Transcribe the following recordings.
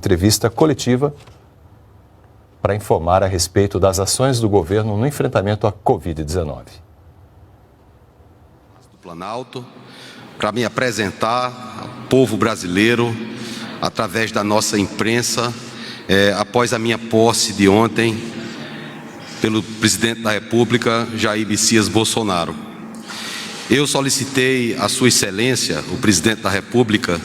Entrevista coletiva para informar a respeito das ações do governo no enfrentamento à Covid-19. Do Planalto, para me apresentar ao povo brasileiro, através da nossa imprensa, após a minha posse de ontem, pelo presidente da República, Jair Messias Bolsonaro. Eu solicitei à Sua Excelência, o presidente da República,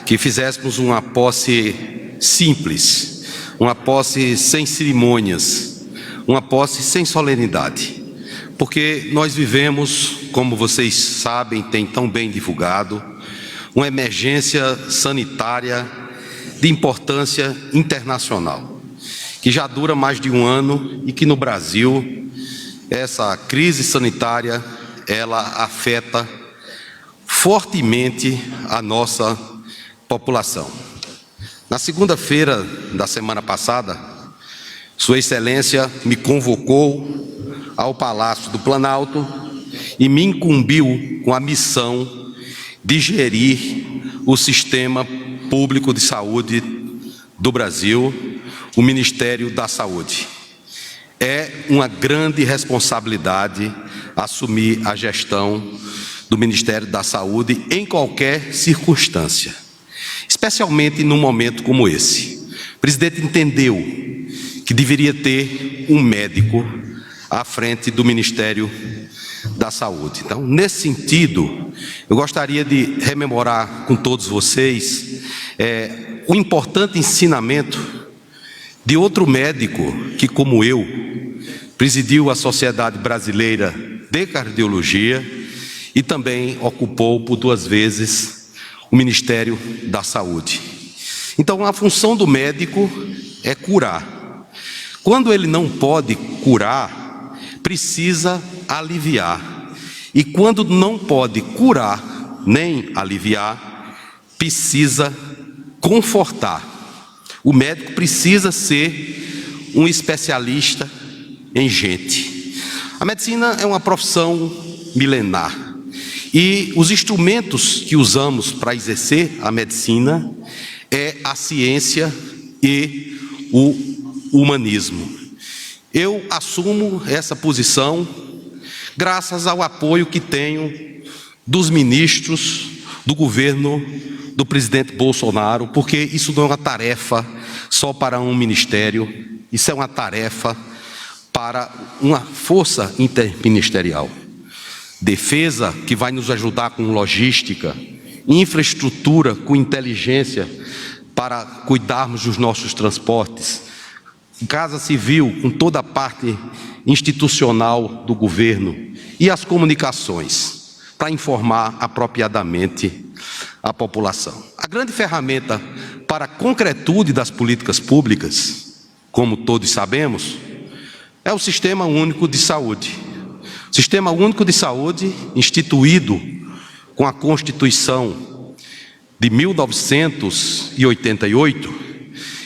que fizéssemos uma posse simples, uma posse sem cerimônias, uma posse sem solenidade, porque nós vivemos, como vocês sabem, tem tão bem divulgado, uma emergência sanitária de importância internacional, que já dura mais de um ano e que no Brasil, essa crise sanitária, ela afeta fortemente a nossa população. Na segunda-feira da semana passada, Sua Excelência me convocou ao Palácio do Planalto e me incumbiu com a missão de gerir o sistema público de saúde do Brasil, o Ministério da Saúde. É uma grande responsabilidade assumir a gestão do Ministério da Saúde em qualquer circunstância, especialmente num momento como esse. O presidente entendeu que deveria ter um médico à frente do Ministério da Saúde. Então, nesse sentido, eu gostaria de rememorar com todos vocês o importante ensinamento de outro médico que, como eu, presidiu a Sociedade Brasileira de Cardiologia e também ocupou por 2 vezes o Ministério da Saúde. Então, a função do médico é curar. Quando ele não pode curar, precisa aliviar. E quando não pode curar nem aliviar, precisa confortar. O médico precisa ser um especialista em gente. A medicina é uma profissão milenar. E os instrumentos que usamos para exercer a medicina é a ciência e o humanismo. Eu assumo essa posição graças ao apoio que tenho dos ministros do governo do presidente Bolsonaro, porque isso não é uma tarefa só para um ministério, isso é uma tarefa para uma força interministerial. Defesa, que vai nos ajudar com logística, infraestrutura com inteligência para cuidarmos dos nossos transportes, Casa Civil com toda a parte institucional do governo e as comunicações para informar apropriadamente a população. A grande ferramenta para a concretude das políticas públicas, como todos sabemos, é o Sistema Único de Saúde. O Sistema Único de Saúde, instituído com a Constituição de 1988,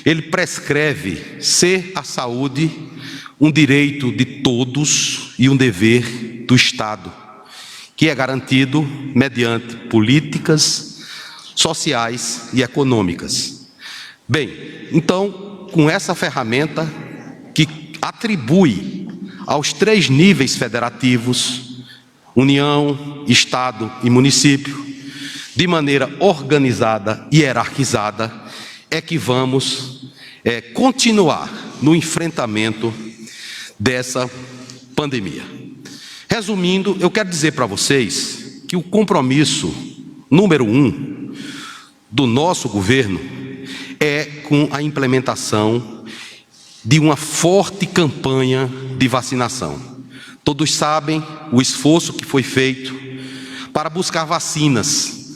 ele prescreve ser a saúde um direito de todos e um dever do Estado, que é garantido mediante políticas sociais e econômicas. Bem, então, com essa ferramenta que atribui aos 3 níveis federativos, União, Estado e município, de maneira organizada e hierarquizada, é que vamos continuar no enfrentamento dessa pandemia. Resumindo, eu quero dizer para vocês que o compromisso número 1 do nosso governo é com a implementação de uma forte campanha de vacinação. Todos sabem o esforço que foi feito para buscar vacinas.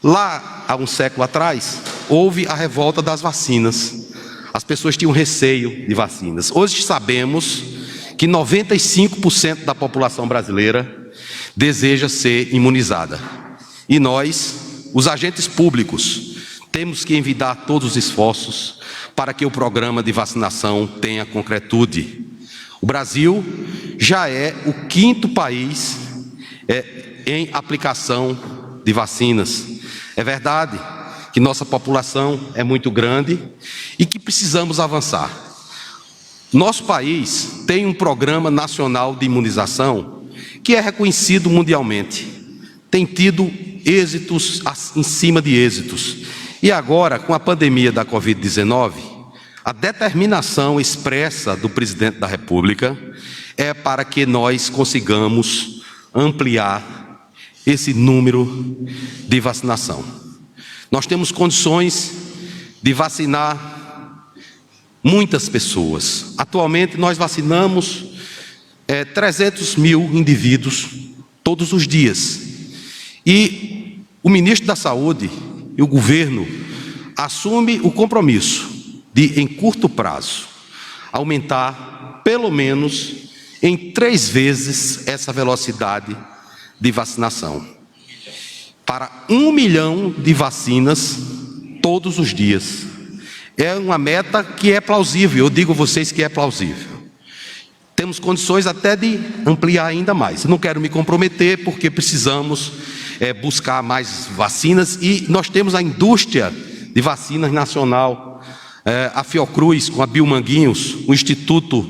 Lá, há um século atrás, houve a revolta das vacinas. As pessoas tinham receio de vacinas. Hoje sabemos que 95% da população brasileira deseja ser imunizada. E nós, os agentes públicos, temos que envidar todos os esforços para que o programa de vacinação tenha concretude. O Brasil já é o 5º país em aplicação de vacinas. É verdade que nossa população é muito grande e que precisamos avançar. Nosso país tem um programa nacional de imunização que é reconhecido mundialmente. Tem tido êxitos em cima de êxitos. E agora, com a pandemia da Covid-19, a determinação expressa do presidente da República é para que nós consigamos ampliar esse número de vacinação. Nós temos condições de vacinar muitas pessoas. Atualmente, nós vacinamos 300 mil indivíduos todos os dias. E o ministro da Saúde e o governo assume o compromisso de, em curto prazo, aumentar pelo menos em 3 vezes essa velocidade de vacinação, para 1 milhão de vacinas todos os dias. É uma meta que é plausível, eu digo a vocês que é plausível. Temos condições até de ampliar ainda mais. Eu não quero me comprometer porque precisamos buscar mais vacinas e nós temos a indústria de vacinas nacional, a Fiocruz com a Biomanguinhos, o Instituto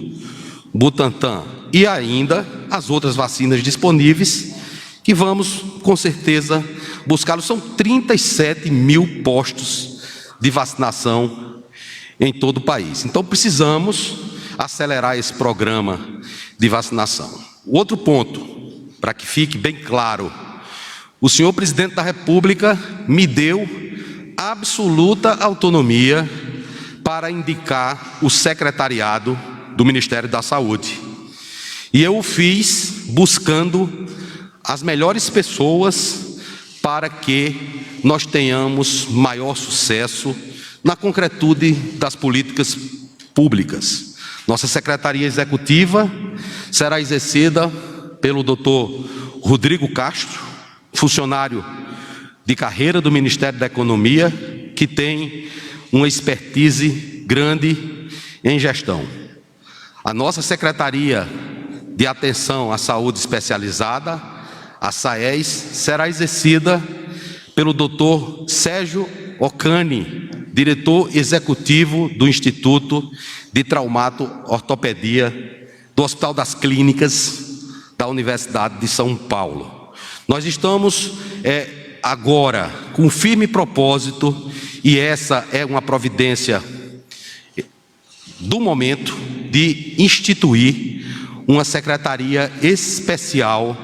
Butantan e ainda as outras vacinas disponíveis que vamos com certeza buscá-los. São 37 mil postos de vacinação em todo o país. Então precisamos acelerar esse programa de vacinação. O outro ponto, para que fique bem claro, o senhor presidente da República me deu absoluta autonomia para indicar o secretariado do Ministério da Saúde. E eu o fiz buscando as melhores pessoas para que nós tenhamos maior sucesso na concretude das políticas públicas. Nossa Secretaria Executiva será exercida pelo Dr. Rodrigo Castro, funcionário de carreira do Ministério da Economia, que tem uma expertise grande em gestão. A nossa Secretaria de Atenção à Saúde Especializada, a SAES, será exercida pelo Dr. Sérgio Ocani, diretor executivo do Instituto de Traumato-Ortopedia do Hospital das Clínicas da Universidade de São Paulo. Nós estamos agora com um firme propósito, e essa é uma providência do momento, de instituir uma secretaria especial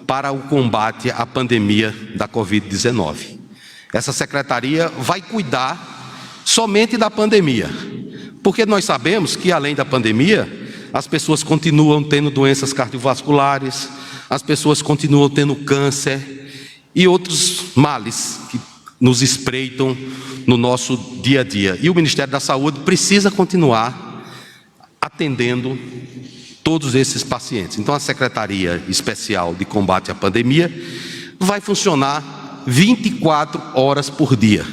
para o combate à pandemia da Covid-19. Essa secretaria vai cuidar somente da pandemia, porque nós sabemos que, além da pandemia, as pessoas continuam tendo doenças cardiovasculares, as pessoas continuam tendo câncer e outros males que nos espreitam no nosso dia a dia. E o Ministério da Saúde precisa continuar atendendo todos esses pacientes. Então, a Secretaria Especial de Combate à Pandemia vai funcionar 24 horas por dia.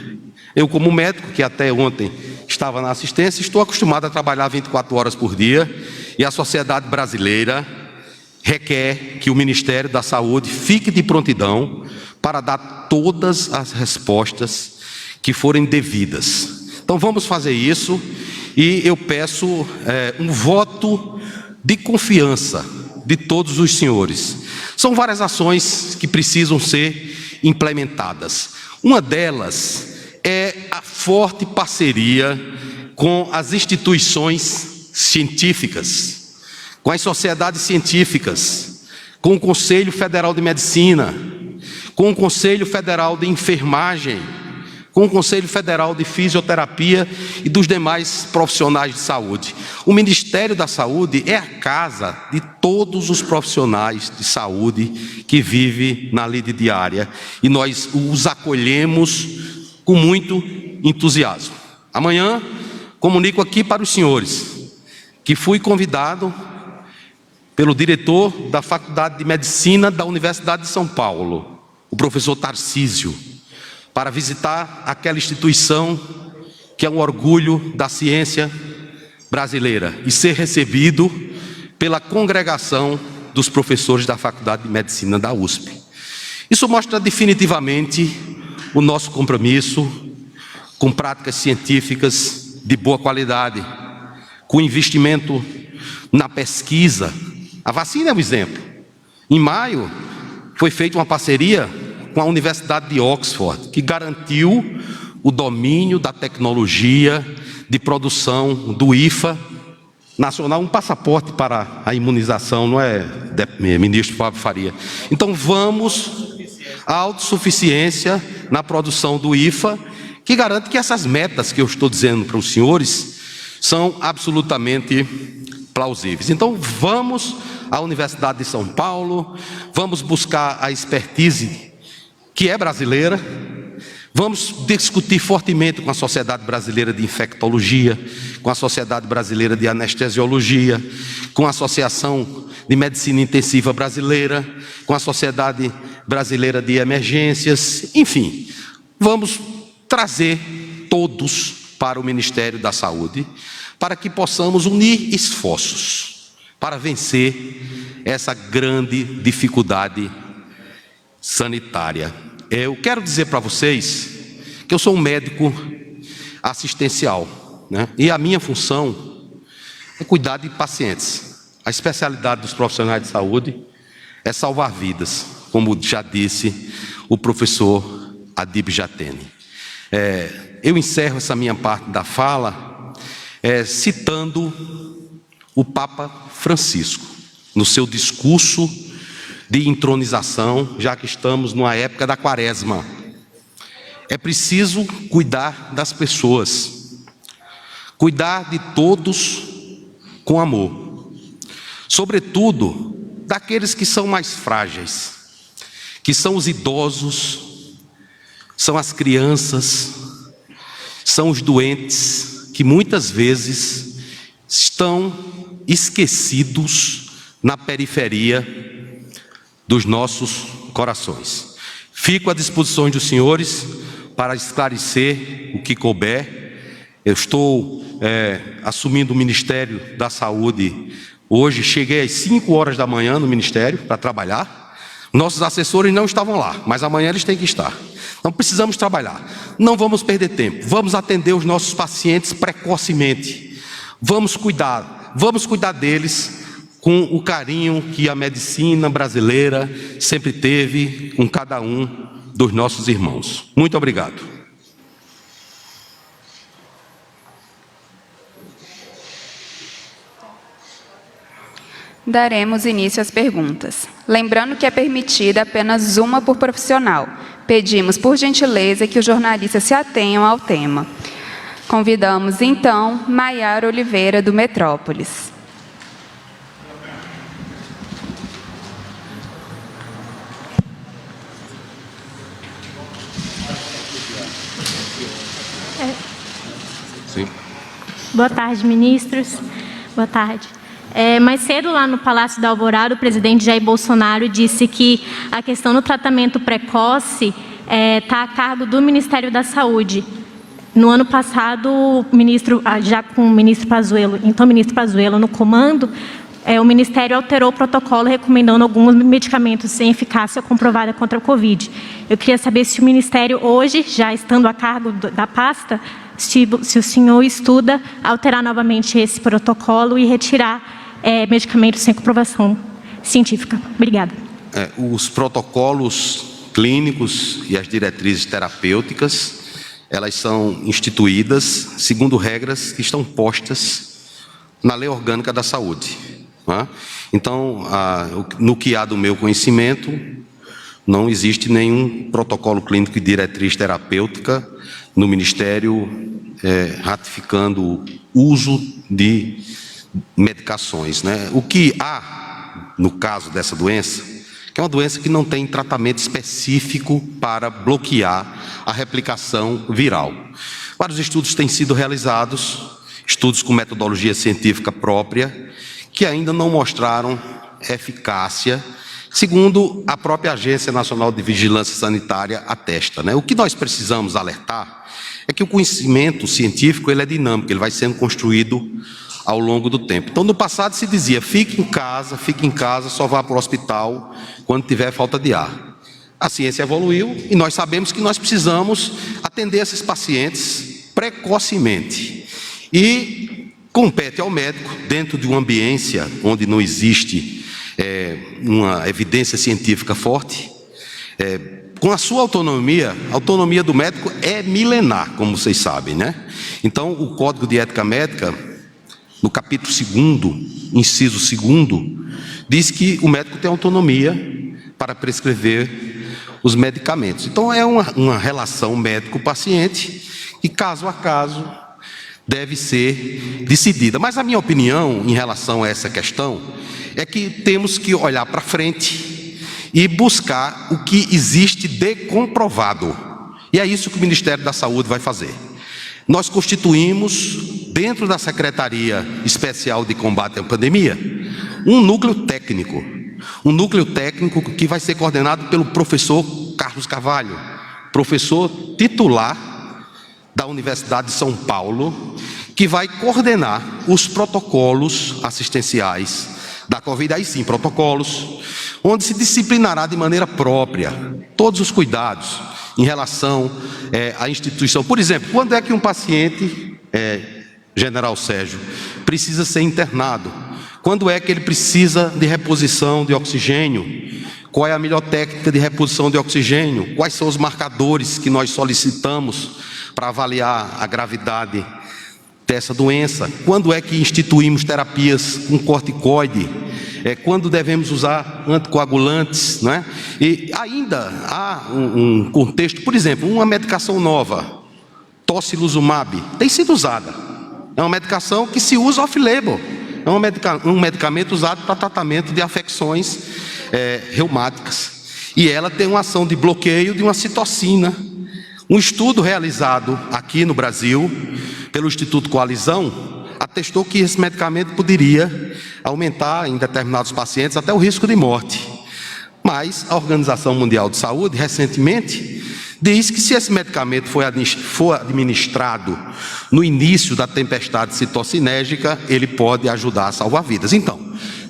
Eu, como médico, que até ontem estava na assistência, estou acostumado a trabalhar 24 horas por dia, e a sociedade brasileira requer que o Ministério da Saúde fique de prontidão para dar todas as respostas que forem devidas. Então vamos fazer isso, e eu peço um voto de confiança de todos os senhores. São várias ações que precisam ser implementadas. Uma delas é a forte parceria com as instituições científicas, com as sociedades científicas, com o Conselho Federal de Medicina, com o Conselho Federal de Enfermagem, com o Conselho Federal de Fisioterapia e dos demais profissionais de saúde. O Ministério da Saúde é a casa de todos os profissionais de saúde que vivem na lide diária, e nós os acolhemos com muito entusiasmo. Amanhã, comunico aqui para os senhores que fui convidado pelo diretor da Faculdade de Medicina da Universidade de São Paulo, o professor Tarcísio, para visitar aquela instituição que é um orgulho da ciência brasileira e ser recebido pela congregação dos professores da Faculdade de Medicina da USP. Isso mostra definitivamente o nosso compromisso com práticas científicas de boa qualidade, com investimento na pesquisa. A vacina é um exemplo. Em maio, foi feita uma parceria com a Universidade de Oxford, que garantiu o domínio da tecnologia de produção do IFA nacional, um passaporte para a imunização, não é, ministro Fábio Faria? Então vamos à autossuficiência na produção do IFA, que garante que essas metas que eu estou dizendo para os senhores são absolutamente plausíveis. Então vamos à Universidade de São Paulo, vamos buscar a expertise que é brasileira, vamos discutir fortemente com a Sociedade Brasileira de Infectologia, com a Sociedade Brasileira de Anestesiologia, com a Associação de Medicina Intensiva Brasileira, com a Sociedade Brasileira de Emergências, enfim, vamos trazer todos para o Ministério da Saúde, para que possamos unir esforços para vencer essa grande dificuldade sanitária. Eu quero dizer para vocês que eu sou um médico assistencial, né? E a minha função é cuidar de pacientes. A especialidade dos profissionais de saúde é salvar vidas, como já disse o professor Adib Jatene. Eu encerro essa minha parte da fala citando o Papa Francisco, no seu discurso de entronização, já que estamos numa época da quaresma. É preciso cuidar das pessoas, cuidar de todos com amor, sobretudo daqueles que são mais frágeis, que são os idosos, são as crianças, são os doentes, que muitas vezes estão esquecidos na periferia dos nossos corações. Fico à disposição dos senhores para esclarecer o que couber. Eu estou assumindo o Ministério da Saúde hoje, cheguei às 5 horas da manhã no Ministério para trabalhar. Nossos assessores não estavam lá, mas amanhã eles têm que estar. Então precisamos trabalhar, não vamos perder tempo, vamos atender os nossos pacientes precocemente, vamos cuidar deles com o carinho que a medicina brasileira sempre teve com cada um dos nossos irmãos. Muito obrigado. Daremos início às perguntas. Lembrando que é permitida apenas uma por profissional. Pedimos, por gentileza, que os jornalistas se atenham ao tema. Convidamos, então, Maiara Oliveira, do Metrópolis. Sim. Boa tarde, ministros. Boa tarde. Mais cedo, lá no Palácio da Alvorada, o presidente Jair Bolsonaro disse que a questão do tratamento precoce está a cargo do Ministério da Saúde. No ano passado, já com o ministro Pazuello, então ministro Pazuello no comando, o Ministério alterou o protocolo recomendando alguns medicamentos sem eficácia comprovada contra a Covid. Eu queria saber se o Ministério hoje, já estando a cargo da pasta, se o senhor estuda alterar novamente esse protocolo e retirar medicamentos sem comprovação científica. Obrigada. Os protocolos clínicos e as diretrizes terapêuticas, elas são instituídas segundo regras que estão postas na Lei Orgânica da Saúde. Então, no que há do meu conhecimento, não existe nenhum protocolo clínico e diretriz terapêutica no Ministério ratificando o uso de medicações, né? O que há, no caso dessa doença, que é uma doença que não tem tratamento específico para bloquear a replicação viral. Vários estudos têm sido realizados, estudos com metodologia científica própria, que ainda não mostraram eficácia, segundo a própria Agência Nacional de Vigilância Sanitária atesta, né? O que nós precisamos alertar é que o conhecimento científico ele é dinâmico, ele vai sendo construído ao longo do tempo. Então, no passado se dizia, fique em casa, só vá para o hospital quando tiver falta de ar. A ciência evoluiu e nós sabemos que nós precisamos atender esses pacientes precocemente. E compete ao médico, dentro de uma ambiência onde não existe uma evidência científica forte, com a sua autonomia, a autonomia do médico é milenar, como vocês sabem, né? Então, o Código de Ética Médica, no capítulo 2º, inciso 2º, diz que o médico tem autonomia para prescrever os medicamentos. Então, é uma relação médico-paciente que, caso a caso, deve ser decidida. Mas a minha opinião em relação a essa questão é que temos que olhar para frente e buscar o que existe de comprovado. E é isso que o Ministério da Saúde vai fazer. Nós constituímos, dentro da Secretaria Especial de Combate à Pandemia, um núcleo técnico que vai ser coordenado pelo professor Carlos Carvalho, professor titular da Universidade de São Paulo, que vai coordenar os protocolos assistenciais da Covid, aí sim, protocolos, onde se disciplinará de maneira própria todos os cuidados em relação à instituição. Por exemplo, quando é que um paciente, General Sérgio, precisa ser internado? Quando é que ele precisa de reposição de oxigênio? Qual é a melhor técnica de reposição de oxigênio? Quais são os marcadores que nós solicitamos para avaliar a gravidade dessa doença? Quando é que instituímos terapias com corticoide? Quando devemos usar anticoagulantes, não é? E ainda há um contexto, por exemplo, uma medicação nova, tocilizumab, tem sido usada. É uma medicação que se usa off-label. É um medicamento usado para tratamento de afecções reumáticas. E ela tem uma ação de bloqueio de uma citocina. Um estudo realizado aqui no Brasil, pelo Instituto Coalizão, atestou que esse medicamento poderia aumentar em determinados pacientes até o risco de morte. Mas a Organização Mundial de Saúde, recentemente, diz que se esse medicamento for administrado no início da tempestade citocinérgica, ele pode ajudar a salvar vidas. Então,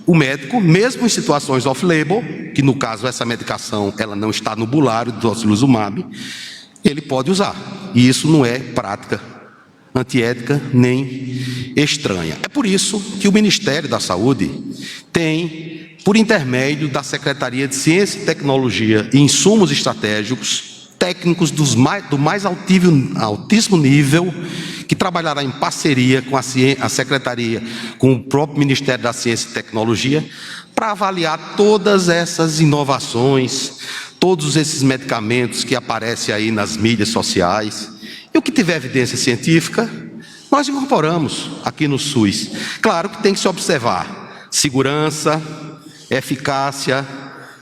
o médico, mesmo em situações off-label, que no caso essa medicação ela não está no bulário do tocilizumab, ele pode usar. E isso não é prática antiética nem estranha. É por isso que o Ministério da Saúde tem, por intermédio da Secretaria de Ciência e Tecnologia e Insumos Estratégicos, técnicos do mais altíssimo nível, que trabalhará em parceria com a Secretaria, com o próprio Ministério da Ciência e Tecnologia, para avaliar todas essas inovações, todos esses medicamentos que aparecem aí nas mídias sociais. E o que tiver evidência científica, nós incorporamos aqui no SUS. Claro que tem que se observar segurança, eficácia,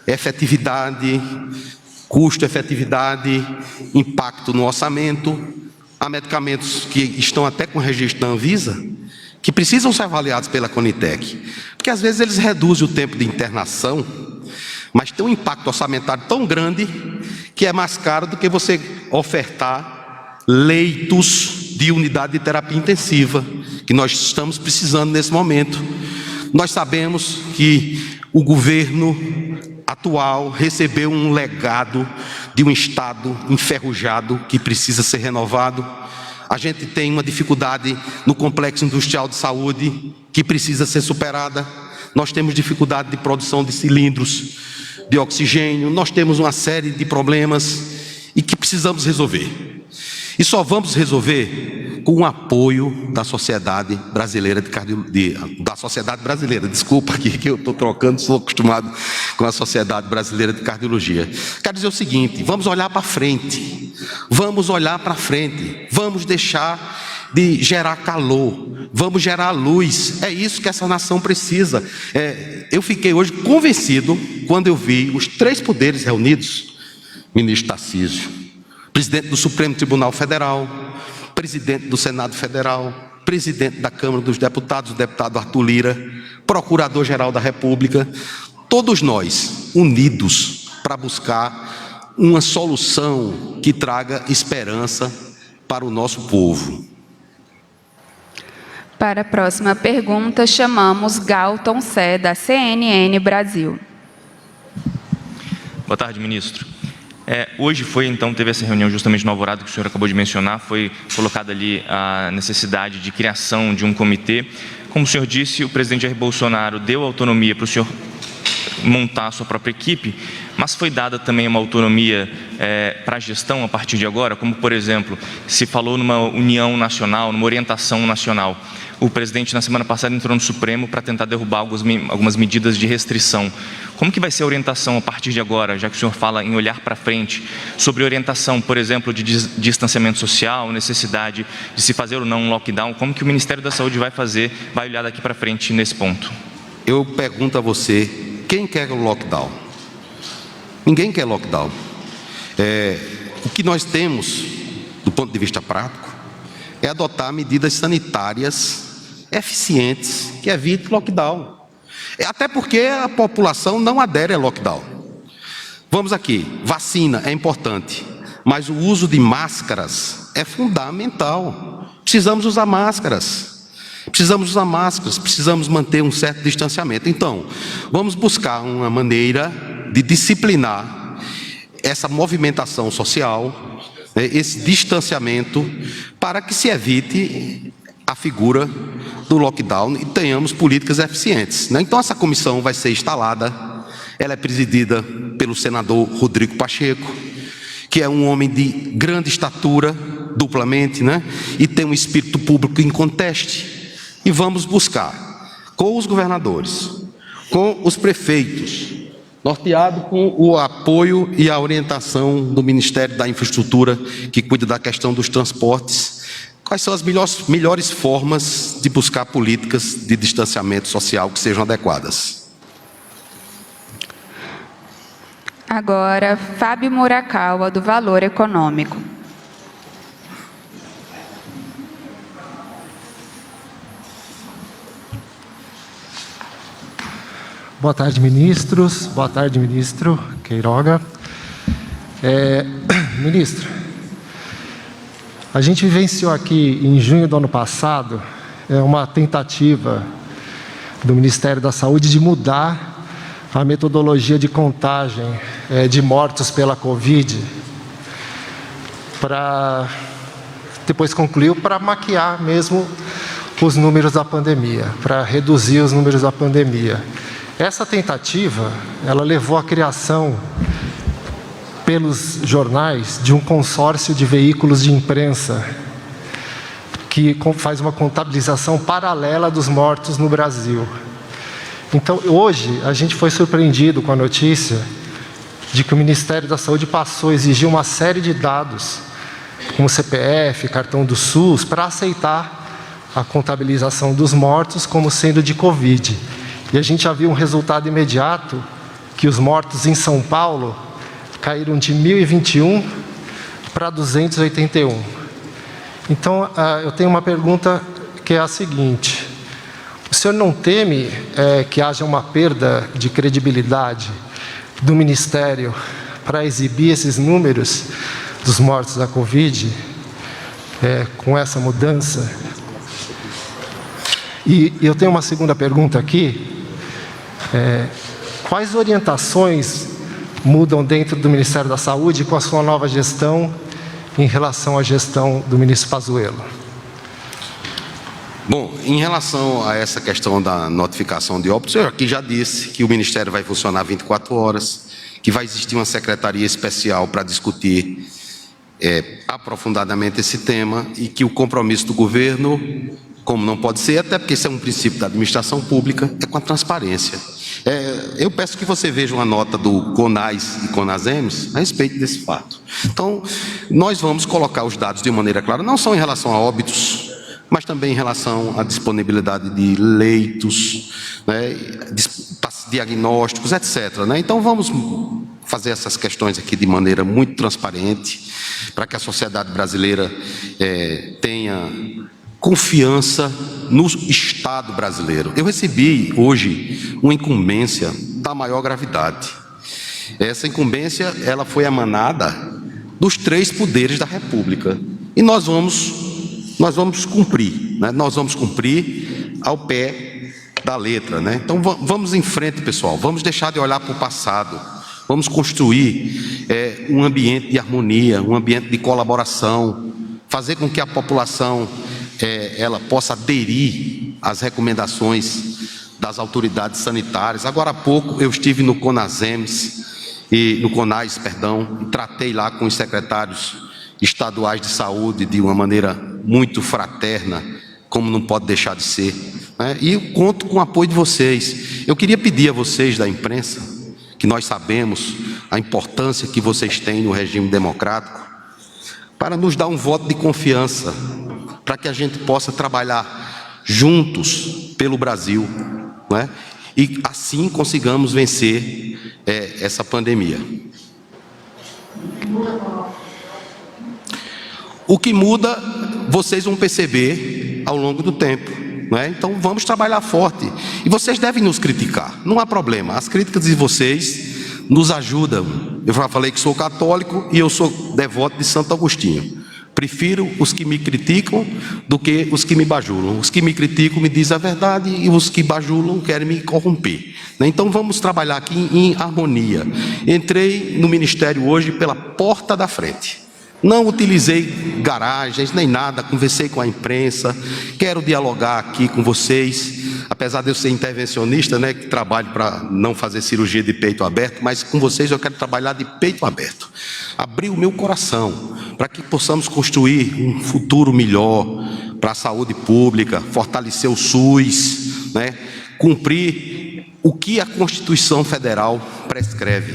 efetividade, custo-efetividade, impacto no orçamento. Há medicamentos que estão até com registro da Anvisa, que precisam ser avaliados pela Conitec, porque às vezes eles reduzem o tempo de internação, mas tem um impacto orçamentário tão grande que é mais caro do que você ofertar leitos de unidade de terapia intensiva, que nós estamos precisando nesse momento. Nós sabemos que o governo atual recebeu um legado de um Estado enferrujado que precisa ser renovado. A gente tem uma dificuldade no complexo industrial de saúde que precisa ser superada. Nós temos dificuldade de produção de cilindros de oxigênio. Nós temos uma série de problemas e que precisamos resolver. E só vamos resolver com o apoio da Sociedade Brasileira desculpa aqui que eu estou trocando, sou acostumado com a Sociedade Brasileira de Cardiologia. Quero dizer o seguinte, vamos olhar para frente, vamos deixar de gerar calor, vamos gerar luz, é isso que essa nação precisa. Eu fiquei hoje convencido quando eu vi os 3 poderes reunidos, ministro Tarcísio, presidente do Supremo Tribunal Federal, presidente do Senado Federal, presidente da Câmara dos Deputados, o deputado Arthur Lira, procurador-geral da República, todos nós unidos para buscar uma solução que traga esperança para o nosso povo. Para a próxima pergunta, chamamos Galton Sé, da CNN Brasil. Boa tarde, ministro. Hoje teve essa reunião justamente no Alvorada que o senhor acabou de mencionar, foi colocada ali a necessidade de criação de um comitê. Como o senhor disse, o presidente Jair Bolsonaro deu autonomia para o senhor montar a sua própria equipe, mas foi dada também uma autonomia para a gestão a partir de agora, como, por exemplo, se falou numa união nacional, numa orientação nacional. O presidente, na semana passada, entrou no Supremo para tentar derrubar algumas medidas de restrição. Como que vai ser a orientação a partir de agora, já que o senhor fala em olhar para frente, sobre orientação, por exemplo, de distanciamento social, necessidade de se fazer ou não um lockdown? Como que o Ministério da Saúde vai olhar daqui para frente nesse ponto? Eu pergunto a você, quem quer o lockdown? Ninguém quer lockdown. O que nós temos, do ponto de vista prático, é adotar medidas sanitárias eficientes que evitem lockdown. Até porque a população não adere a lockdown. Vamos aqui, vacina é importante, mas o uso de máscaras é fundamental. Precisamos usar máscaras. Precisamos manter um certo distanciamento. Então, vamos buscar uma maneira de disciplinar essa movimentação social, esse distanciamento, para que se evite a figura do lockdown e tenhamos políticas eficientes. Então, essa comissão vai ser instalada, ela é presidida pelo senador Rodrigo Pacheco, que é um homem de grande estatura, duplamente, e tem um espírito público inconteste. E vamos buscar, com os governadores, com os prefeitos, norteado com o apoio e a orientação do Ministério da Infraestrutura, que cuida da questão dos transportes, quais são as melhores formas de buscar políticas de distanciamento social que sejam adequadas. Agora, Fábio Murakawa, do Valor Econômico. Boa tarde, ministros. Boa tarde, ministro Queiroga. Ministro, a gente vivenciou aqui em junho do ano passado uma tentativa do Ministério da Saúde de mudar a metodologia de contagem de mortos pela Covid, depois concluiu para maquiar mesmo os números da pandemia, para reduzir os números da pandemia. Essa tentativa, ela levou à criação, pelos jornais, de um consórcio de veículos de imprensa, que faz uma contabilização paralela dos mortos no Brasil. Então, hoje, a gente foi surpreendido com a notícia de que o Ministério da Saúde passou a exigir uma série de dados, como CPF, cartão do SUS, para aceitar a contabilização dos mortos como sendo de Covid. E a gente já viu um resultado imediato, que os mortos em São Paulo caíram de 1.021 para 281. Então, eu tenho uma pergunta que é a seguinte: o senhor não teme que haja uma perda de credibilidade do Ministério para exibir esses números dos mortos da Covid com essa mudança? E eu tenho uma segunda pergunta aqui. Quais orientações mudam dentro do Ministério da Saúde com a sua nova gestão em relação à gestão do ministro Pazuello? Bom, em relação a essa questão da notificação de óbitos, eu aqui já disse que o Ministério vai funcionar 24 horas, que vai existir uma secretaria especial para discutir aprofundadamente esse tema e que o compromisso do governo, como não pode ser, até porque isso é um princípio da administração pública, é com a transparência. Eu peço que você veja uma nota do CONAS e CONASEMES a respeito desse fato. Então, nós vamos colocar os dados de maneira clara, não só em relação a óbitos, mas também em relação à disponibilidade de leitos, diagnósticos, etc. Então, vamos fazer essas questões aqui de maneira muito transparente, para que a sociedade brasileira tenha confiança no Estado brasileiro. Eu recebi hoje uma incumbência da maior gravidade. Essa incumbência, ela foi emanada dos 3 poderes da República. E nós vamos cumprir, nós vamos cumprir ao pé da letra, Então vamos em frente, pessoal. Vamos deixar de olhar para o passado. Vamos construir um ambiente de harmonia, um ambiente de colaboração, fazer com que a população ela possa aderir às recomendações das autoridades sanitárias. Agora há pouco eu estive no CONASEMS, no CONAS, perdão, e tratei lá com os secretários estaduais de saúde de uma maneira muito fraterna, como não pode deixar de ser, né? E eu conto com o apoio de vocês. Eu queria pedir a vocês da imprensa, que nós sabemos a importância que vocês têm no regime democrático, para nos dar um voto de confiança, para que a gente possa trabalhar juntos pelo Brasil, né? E assim consigamos vencer essa pandemia. O que muda, vocês vão perceber ao longo do tempo, né? Então vamos trabalhar forte. E vocês devem nos criticar, não há problema. As críticas de vocês nos ajudam. Eu já falei que sou católico e eu sou devoto de Santo Agostinho. Prefiro os que me criticam do que os que me bajulam. Os que me criticam me dizem a verdade e os que bajulam querem me corromper. Então vamos trabalhar aqui em harmonia. Entrei no ministério hoje pela porta da frente. Não utilizei garagens nem nada, conversei com a imprensa, quero dialogar aqui com vocês, apesar de eu ser intervencionista, né, que trabalho para não fazer cirurgia de peito aberto, mas com vocês eu quero trabalhar de peito aberto. Abrir o meu coração para que possamos construir um futuro melhor para a saúde pública, fortalecer o SUS, né, cumprir o que a Constituição Federal prescreve.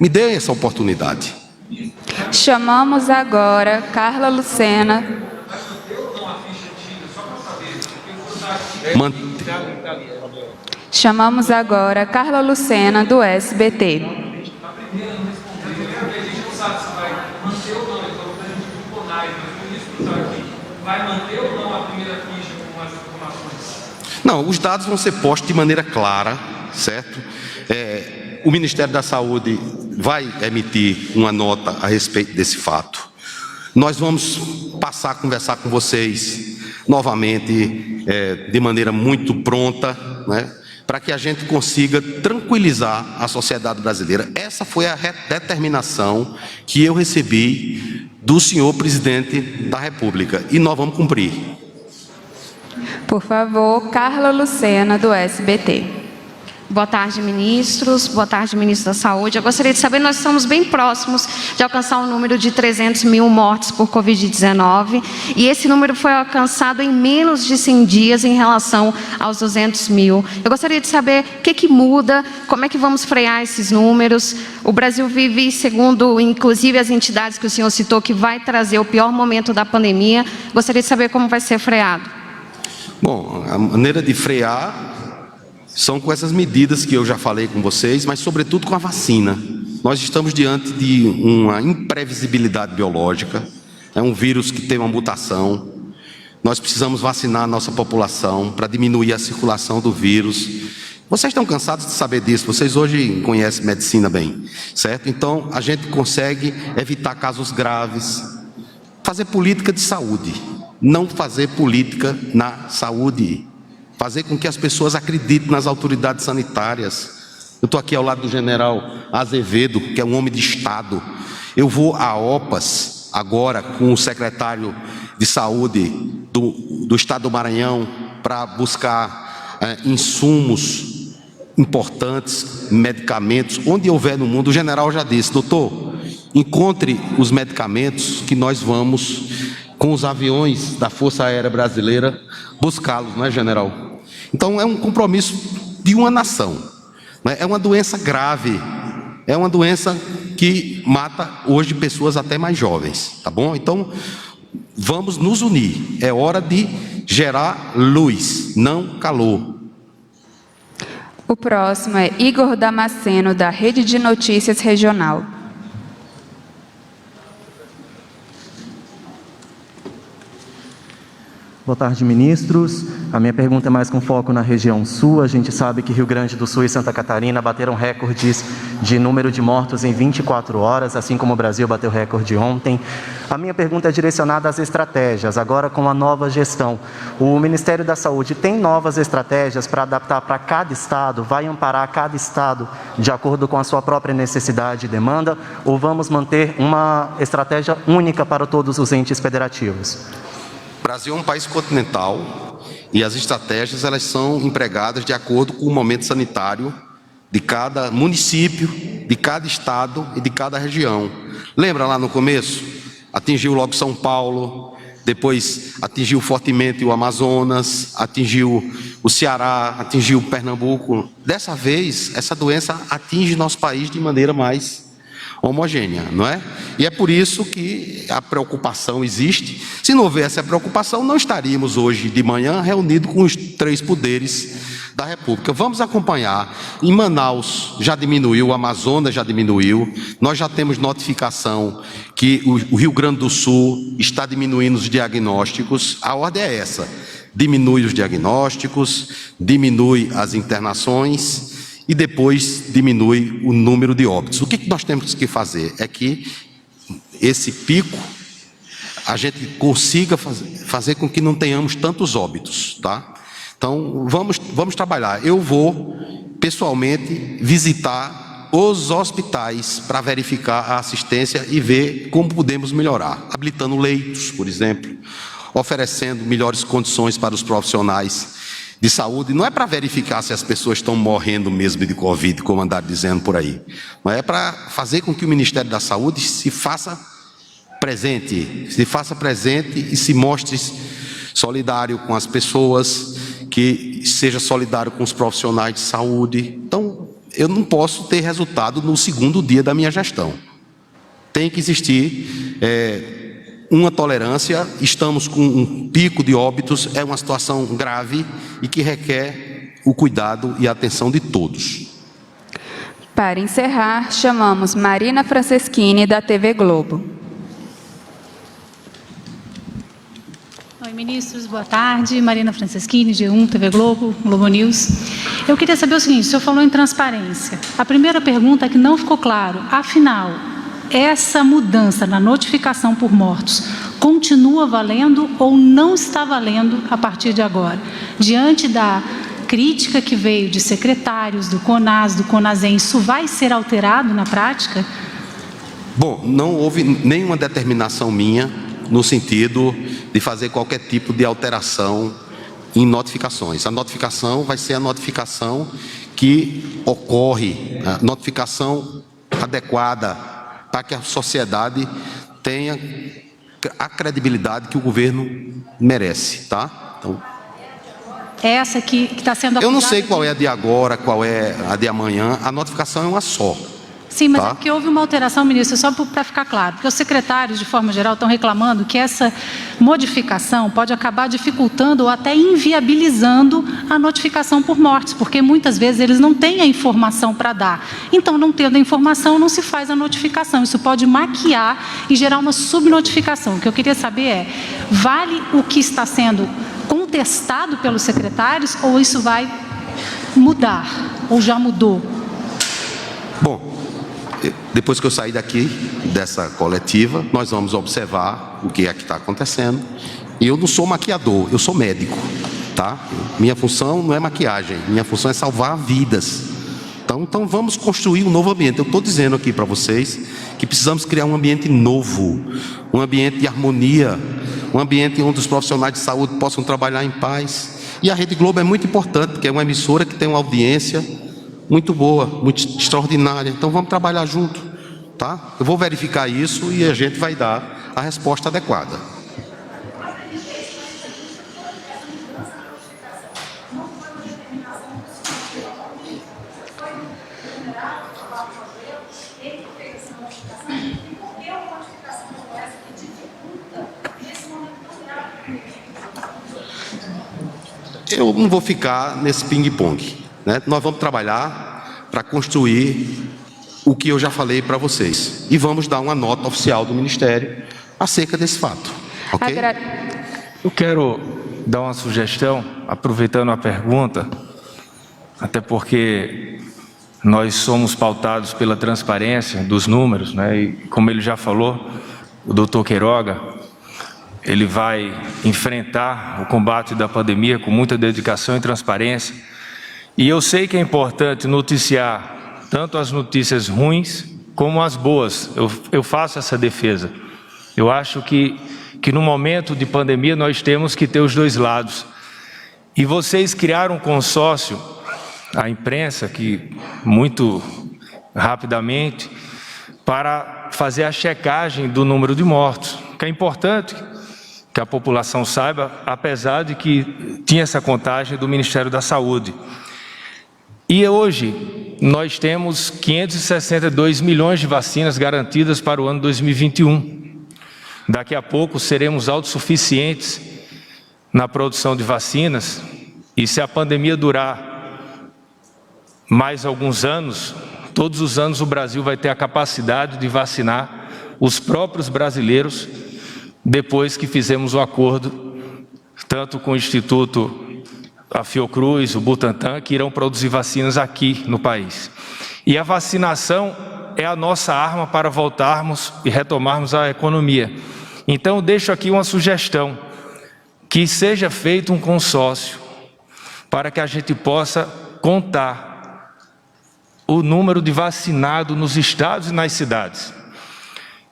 Me dê essa oportunidade. Chamamos agora Carla Lucena. Chamamos agora Carla Lucena, do SBT. Não, os dados vão ser postos de maneira clara, certo? O Ministério da Saúde vai emitir uma nota a respeito desse fato. Nós vamos passar a conversar com vocês novamente, de maneira muito pronta, né, para que a gente consiga tranquilizar a sociedade brasileira. Essa foi a determinação que eu recebi do senhor presidente da República e nós vamos cumprir. Por favor, Carla Lucena, do SBT. Boa tarde, ministros. Boa tarde, ministro da Saúde. Eu gostaria de saber, nós estamos bem próximos de alcançar um número de 300 mil mortes por Covid-19 e esse número foi alcançado em menos de 100 dias em relação aos 200 mil. Eu gostaria de saber o que muda, como é que vamos frear esses números. O Brasil vive, segundo inclusive as entidades que o senhor citou, que vai trazer o pior momento da pandemia. Gostaria de saber como vai ser freado. Bom, a maneira de frear são com essas medidas que eu já falei com vocês, mas sobretudo com a vacina. Nós estamos diante de uma imprevisibilidade biológica, é um vírus que tem uma mutação. Nós precisamos vacinar a nossa população para diminuir a circulação do vírus. Vocês estão cansados de saber disso, vocês hoje conhecem medicina bem, certo? Então, a gente consegue evitar casos graves, fazer política de saúde, não fazer política na saúde. Fazer com que as pessoas acreditem nas autoridades sanitárias. Eu estou aqui ao lado do general Azevedo, que é um homem de Estado. Eu vou a OPAS agora com o secretário de Saúde do Estado do Maranhão para buscar insumos importantes, medicamentos, onde houver no mundo. O general já disse, doutor, encontre os medicamentos que nós vamos, com os aviões da Força Aérea Brasileira, buscá-los, não é, general? Então, é um compromisso de uma nação, né? É uma doença grave, é uma doença que mata hoje pessoas até mais jovens, tá bom? Então, vamos nos unir, é hora de gerar luz, não calor. O próximo é Igor Damasceno, da Rede de Notícias Regional. Boa tarde, ministros. A minha pergunta é mais com foco na região sul. A gente sabe que Rio Grande do Sul e Santa Catarina bateram recordes de número de mortos em 24 horas, assim como o Brasil bateu recorde ontem. A minha pergunta é direcionada às estratégias. Agora, com a nova gestão, o Ministério da Saúde tem novas estratégias para adaptar para cada estado? Vai amparar cada estado de acordo com a sua própria necessidade e demanda? Ou vamos manter uma estratégia única para todos os entes federativos? O Brasil é um país continental e as estratégias elas são empregadas de acordo com o momento sanitário de cada município, de cada estado e de cada região. Lembra lá no começo? Atingiu logo São Paulo, depois atingiu fortemente o Amazonas, atingiu o Ceará, atingiu Pernambuco. Dessa vez, essa doença atinge nosso país de maneira mais homogênea, não é? E é por isso que a preocupação existe. Se não houvesse a preocupação, não estaríamos hoje de manhã reunidos com os 3 poderes da República. Vamos acompanhar. Em Manaus já diminuiu, o Amazonas já diminuiu. Nós já temos notificação que o Rio Grande do Sul está diminuindo os diagnósticos. A ordem é essa: diminui os diagnósticos, diminui as internações e depois diminui o número de óbitos. O que nós temos que fazer é que esse pico a gente consiga fazer com que não tenhamos tantos óbitos, tá? Então, vamos trabalhar. Eu vou, pessoalmente, visitar os hospitais para verificar a assistência e ver como podemos melhorar. Habilitando leitos, por exemplo, oferecendo melhores condições para os profissionais de saúde. Não é para verificar se as pessoas estão morrendo mesmo de Covid, como andaram dizendo por aí. Mas é para fazer com que o Ministério da Saúde se faça presente e se mostre solidário com as pessoas, que seja solidário com os profissionais de saúde. Então, eu não posso ter resultado no segundo dia da minha gestão. Tem que existir uma tolerância. Estamos com um pico de óbitos, é uma situação grave e que requer o cuidado e a atenção de todos. Para encerrar, chamamos Marina Franceschini, da TV Globo. Oi, ministros, boa tarde. Marina Franceschini, G1, TV Globo, Globo News. Eu queria saber o seguinte: o senhor falou em transparência. A primeira pergunta é que não ficou claro. Afinal, essa mudança na notificação por mortos continua valendo ou não está valendo a partir de agora? Diante da crítica que veio de secretários do CONAS, do CONASEM, isso vai ser alterado na prática? Bom, não houve nenhuma determinação minha no sentido de fazer qualquer tipo de alteração em notificações. A notificação vai ser a notificação que ocorre, a notificação adequada para que a sociedade tenha a credibilidade que o governo merece, tá? Então, essa que está sendo acusada. Eu não sei qual é a de agora, qual é a de amanhã. A notificação é uma só. Sim, mas tá? É porque houve uma alteração, ministro, só para ficar claro, porque os secretários, de forma geral, estão reclamando que essa modificação pode acabar dificultando ou até inviabilizando a notificação por mortes, porque muitas vezes eles não têm a informação para dar. Então, não tendo a informação, não se faz a notificação. Isso pode maquiar e gerar uma subnotificação. O que eu queria saber é, vale o que está sendo contestado pelos secretários ou isso vai mudar, ou já mudou? Bom, depois que eu sair daqui, dessa coletiva, nós vamos observar o que é que está acontecendo. E eu não sou maquiador, eu sou médico, tá? Minha função não é maquiagem, minha função é salvar vidas. Então vamos construir um novo ambiente. Eu estou dizendo aqui para vocês que precisamos criar um ambiente novo, um ambiente de harmonia, um ambiente onde os profissionais de saúde possam trabalhar em paz. E a Rede Globo é muito importante, porque é uma emissora que tem uma audiência muito boa, muito extraordinária. Então vamos trabalhar junto, tá? Eu vou verificar isso e a gente vai dar a resposta adequada. Eu não vou ficar nesse ping-pong, né? Nós vamos trabalhar para construir o que eu já falei para vocês. E vamos dar uma nota oficial do Ministério acerca desse fato. Ok? Eu quero dar uma sugestão, aproveitando a pergunta, até porque nós somos pautados pela transparência dos números, né? E como ele já falou, o doutor Queiroga, ele vai enfrentar o combate da pandemia com muita dedicação e transparência. E eu sei que é importante noticiar tanto as notícias ruins como as boas. Eu faço essa defesa. Eu acho que no momento de pandemia nós temos que ter os dois lados. E vocês criaram um consórcio, a imprensa, que muito rapidamente, para fazer a checagem do número de mortos, que é importante que a população saiba, apesar de que tinha essa contagem do Ministério da Saúde. E hoje nós temos 562 milhões de vacinas garantidas para o ano 2021. Daqui a pouco seremos autossuficientes na produção de vacinas, e se a pandemia durar mais alguns anos, todos os anos o Brasil vai ter a capacidade de vacinar os próprios brasileiros, depois que fizemos o acordo, tanto com o Instituto, a Fiocruz, o Butantan, que irão produzir vacinas aqui no país. E a vacinação é a nossa arma para voltarmos e retomarmos a economia. Então, eu deixo aqui uma sugestão, que seja feito um consórcio, para que a gente possa contar o número de vacinados nos estados e nas cidades.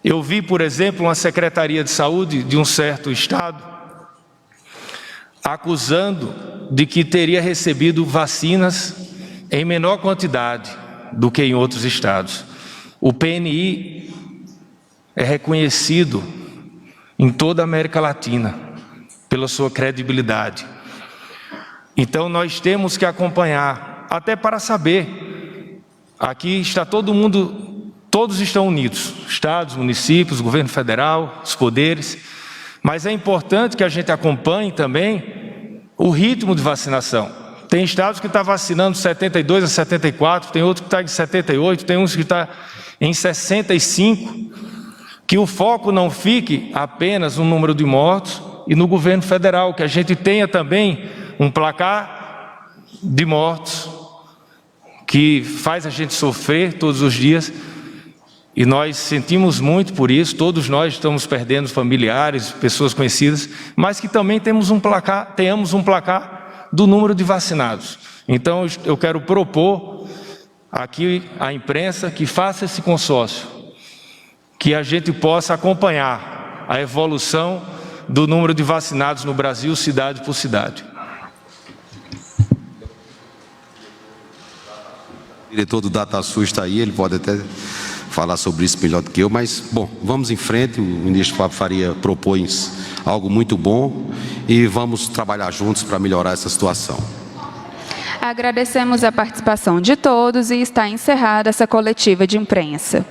Eu vi, por exemplo, uma Secretaria de Saúde de um certo estado acusando de que teria recebido vacinas em menor quantidade do que em outros estados. O PNI é reconhecido em toda a América Latina pela sua credibilidade. Então nós temos que acompanhar, até para saber, aqui está todo mundo, todos estão unidos, estados, municípios, governo federal, os poderes, mas é importante que a gente acompanhe também o ritmo de vacinação. Tem estados que estão vacinando 72 a 74, tem outros que estão em 78, tem uns que estão em 65, que o foco não fique apenas no número de mortos e no governo federal, que a gente tenha também um placar de mortos que faz a gente sofrer todos os dias. E nós sentimos muito por isso, todos nós estamos perdendo familiares, pessoas conhecidas, mas que também tenhamos um placar do número de vacinados. Então eu quero propor aqui à imprensa que faça esse consórcio, que a gente possa acompanhar a evolução do número de vacinados no Brasil, cidade por cidade. O diretor do DataSUS está aí, ele pode até falar sobre isso melhor do que eu, mas, bom, vamos em frente. O ministro Fábio Faria propõe algo muito bom e vamos trabalhar juntos para melhorar essa situação. Agradecemos a participação de todos e está encerrada essa coletiva de imprensa.